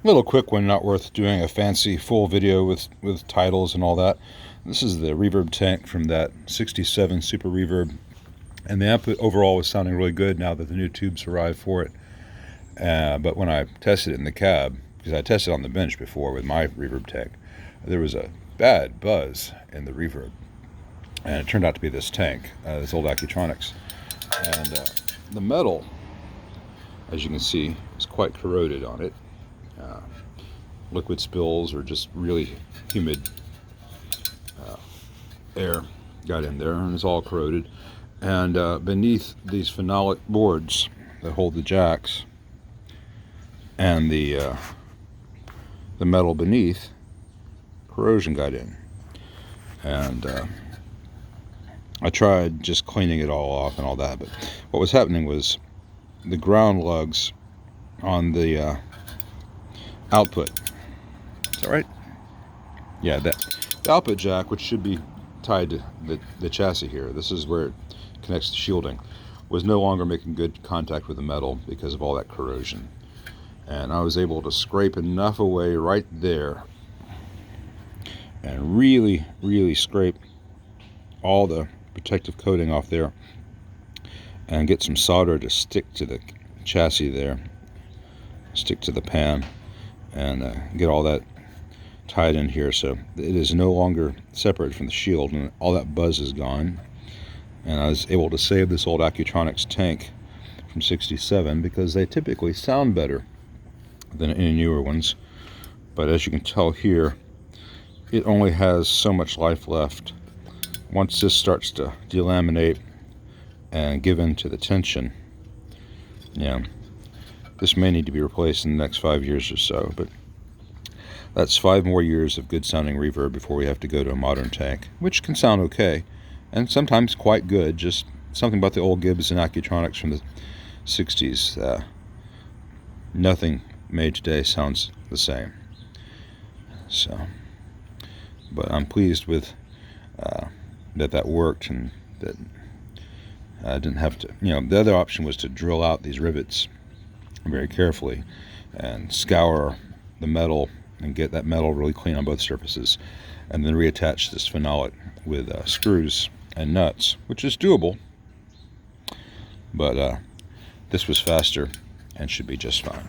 Little quick one, not worth doing a fancy full video with titles and all that. This is the reverb tank from that 67 Super Reverb, and the amp overall was sounding really good now that the new tubes arrived for it. But when I tested it in the cab, because I tested on the bench before with my reverb tank, there was a bad buzz in the reverb, and it turned out to be this tank, this old Accutronics, and the metal, as you can see, is quite corroded on it. Liquid spills or just really humid air got in there, and it's all corroded. And beneath these phenolic boards that hold the jacks and the metal beneath, corrosion got in. And I tried just cleaning it all off and all that, but what was happening was the ground lugs on the output. Is that right? Yeah, the output jack, which should be tied to the chassis here, this is where it connects to shielding, was no longer making good contact with the metal because of all that corrosion. And I was able to scrape enough away right there and really scrape all the protective coating off there and get some solder to stick to the chassis there, stick to the pan, and get all that tied in here so it is no longer separated from the shield, and all that buzz is gone. And I was able to save this old Accutronics tank from 67 because they typically sound better than any newer ones. But as you can tell here, it only has so much life left. Once this starts to delaminate and give in to the tension, yeah, this may need to be replaced in the next 5 years or so, but that's 5 more years of good sounding reverb before we have to go to a modern tank, which can sound okay and sometimes quite good. Just something about the old Gibbs and Accutronics from the 60s. Nothing made today sounds the same. So, but I'm pleased with that worked, and that I didn't have to, the other option was to drill out these rivets very carefully and scour the metal and get that metal really clean on both surfaces, and then reattach this phenolic with screws and nuts, which is doable, but this was faster and should be just fine.